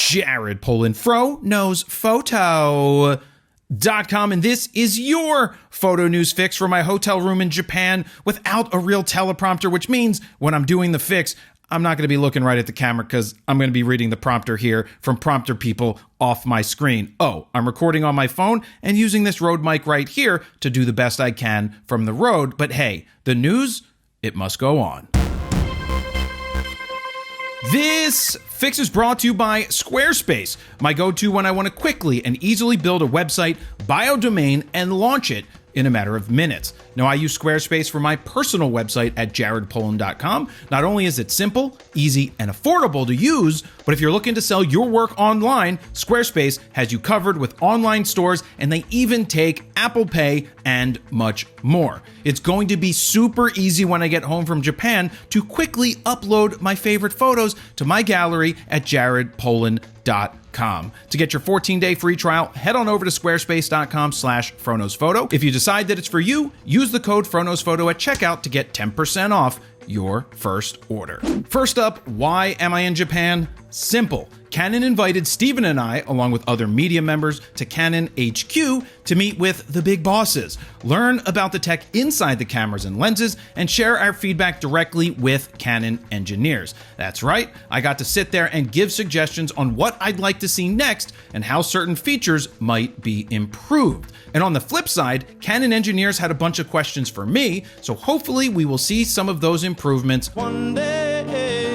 Jared Polin, Fro Knows Photo.com, and this is your photo news fix for my hotel room in Japan without a real teleprompter, which means when I'm doing the fix, I'm not going to be looking right at the camera because I'm going to be reading the prompter here from Prompter People off my screen. Oh, I'm recording on my phone and using this Rode mic right here to do the best I can from the road. But hey, the news, it must go on. This fix is brought to you by Squarespace, my go-to when I want to quickly and easily build a website, buy a domain, and launch it in a matter of minutes. Now, I use Squarespace for my personal website at jaredpolin.com. Not only is it simple, easy, and affordable to use, but if you're looking to sell your work online, Squarespace has you covered with online stores, and they even take Apple Pay and much more. It's going to be super easy when I get home from Japan to quickly upload my favorite photos to my gallery at jaredpolin.com. To get your 14-day free trial, head on over to squarespace.com/FroKnowsPhoto. If you decide that it's for you, use the code FroKnowsPhoto at checkout to get 10% off your first order. First up, why am I in Japan? Simple. Canon invited Steven and I, along with other media members, to Canon HQ to meet with the big bosses, learn about the tech inside the cameras and lenses, and share our feedback directly with Canon engineers. That's right, I got to sit there and give suggestions on what I'd like to see next and how certain features might be improved. And on the flip side, Canon engineers had a bunch of questions for me, so hopefully we will see some of those improvements one day.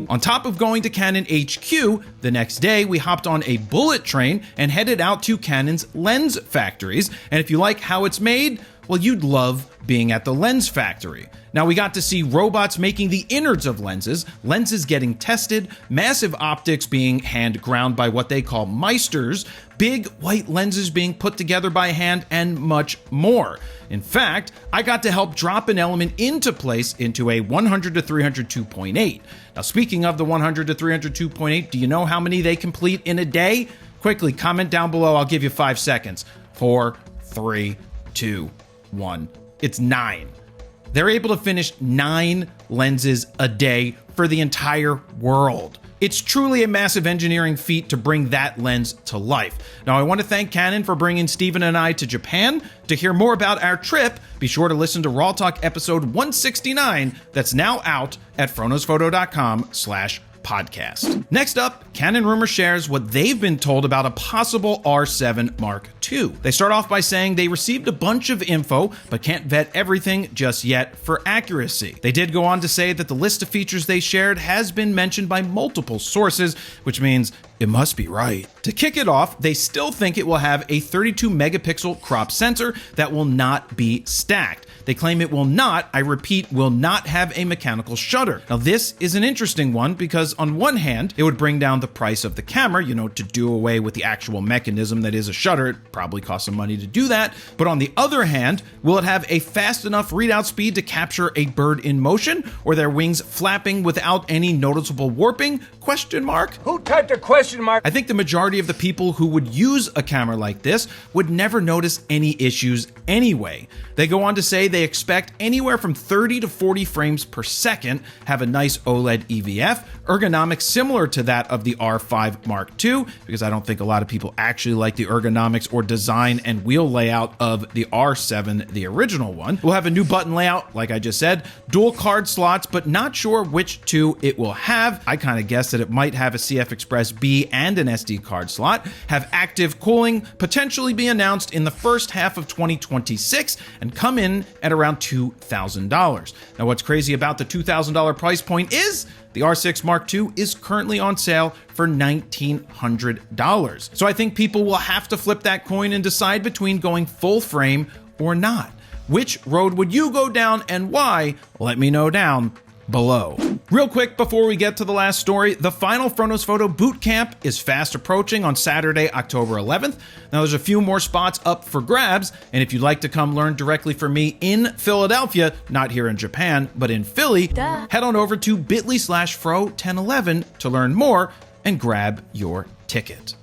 On top of going to Canon HQ, the next day we hopped on a bullet train and headed out to Canon's lens factories. And if you like how it's made, well, you'd love being at the lens factory. Now, we got to see robots making the innards of lenses, lenses getting tested, massive optics being hand ground by what they call Meisters, big white lenses being put together by hand, and much more. In fact, I got to help drop an element into place into a 100 to 300 2.8. Now, speaking of the 100 to 300 2.8, do you know how many they complete in a day? Quickly, comment down below. I'll give you 5 seconds. 4, 3, 2, 1. It's 9. They're able to finish 9 lenses a day for the entire world. It's truly a massive engineering feat to bring that lens to life. Now, I want to thank Canon for bringing Steven and I to Japan. To hear more about our trip, be sure to listen to Raw Talk episode 169 that's now out at froknowsphoto.com/podcast. Next up, Canon Rumor shares what they've been told about a possible R7 Mark II. They start off by saying they received a bunch of info, but can't vet everything just yet for accuracy. They did go on to say that the list of features they shared has been mentioned by multiple sources, which means it must be right. To kick it off, they still think it will have a 32 megapixel crop sensor that will not be stacked. They claim it will not, I repeat, will not have a mechanical shutter. Now, this is an interesting one because on one hand, it would bring down the price of the camera, to do away with the actual mechanism that is a shutter. It probably costs some money to do that. But on the other hand, will it have a fast enough readout speed to capture a bird in motion or their wings flapping without any noticeable warping? Question mark? Who typed a question mark? I think the majority of the people who would use a camera like this would never notice any issues anyway. They go on to say they expect anywhere from 30 to 40 frames per second, have a nice OLED EVF, ergonomics similar to that of the R5 Mark II, because I don't think a lot of people actually like the ergonomics or design and wheel layout of the R7, the original one. We'll have a new button layout, like I just said, dual card slots, but not sure which two it will have. I kind of guessed that it might have a CF Express B and an SD card slot, have active cooling, potentially be announced in the first half of 2026, and come in at around $2,000. Now, what's crazy about the $2,000 price point is the R6 Mark II is currently on sale for $1,900. So I think people will have to flip that coin and decide between going full frame or not. Which road would you go down and why? Let me know down below. Real quick before we get to the last story, the final Fro Knows Photo boot camp is fast approaching on Saturday, October 11th. Now there's a few more spots up for grabs, and if you'd like to come learn directly from me in Philadelphia, not here in Japan, but in Philly, head on over to bit.ly/Fro1011 to learn more and grab your ticket.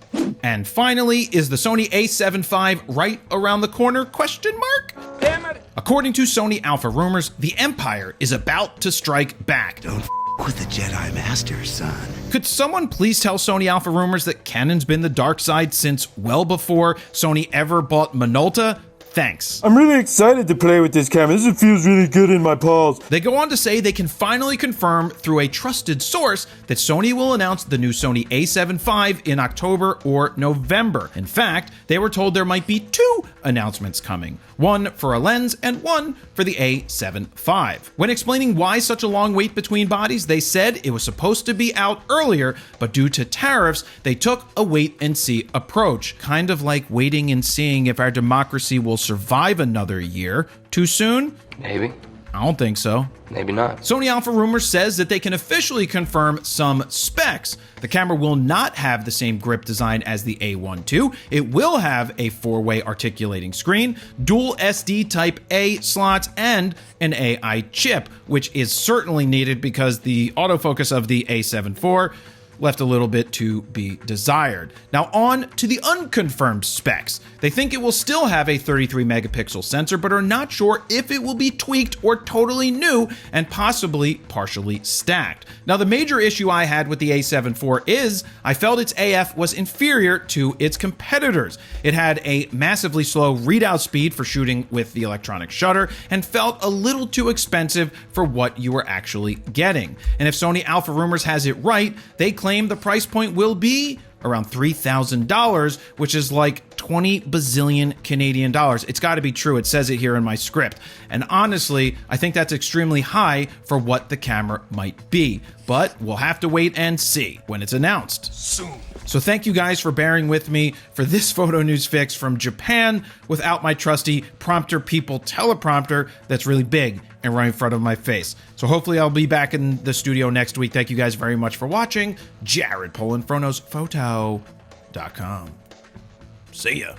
And finally, is the Sony a7 IV right around the corner? Question mark? Damn it. According to Sony Alpha Rumors, the Empire is about to strike back. Don't with the Jedi Master, son. Could someone please tell Sony Alpha Rumors that Canon's been the dark side since well before Sony ever bought Minolta? Thanks. I'm really excited to play with this camera. This feels really good in my paws. They go on to say they can finally confirm through a trusted source that Sony will announce the new Sony a7 IV in October or November. In fact, they were told there might be 2 announcements coming, one for a lens and one for the a7 IV. When explaining why such a long wait between bodies, they said it was supposed to be out earlier, but due to tariffs, they took a wait and see approach, kind of like waiting and seeing if our democracy will survive another year. Too soon? Maybe. I don't think so. Maybe not. Sony Alpha Rumors says that they can officially confirm some specs. The camera will not have the same grip design as the A1 II. It will have a 4-way articulating screen, dual SD Type A slots, and an AI chip, which is certainly needed because the autofocus of the A7 IV left a little bit to be desired. Now on to the unconfirmed specs. They think it will still have a 33 megapixel sensor, but are not sure if it will be tweaked or totally new and possibly partially stacked. Now the major issue I had with the a7 IV is I felt its AF was inferior to its competitors. It had a massively slow readout speed for shooting with the electronic shutter and felt a little too expensive for what you were actually getting. And if Sony Alpha Rumors has it right, they claim the price point will be around $3,000, which is like 20 bazillion Canadian dollars. It's got to be true. It says it here in my script. And honestly, I think that's extremely high for what the camera might be. But we'll have to wait and see when it's announced soon. So thank you guys for bearing with me for this photo news fix from Japan without my trusty prompter people teleprompter that's really big and right in front of my face. So hopefully I'll be back in the studio next week. Thank you guys very much for watching. Jared Polin, FroKnowsPhoto.com. See ya.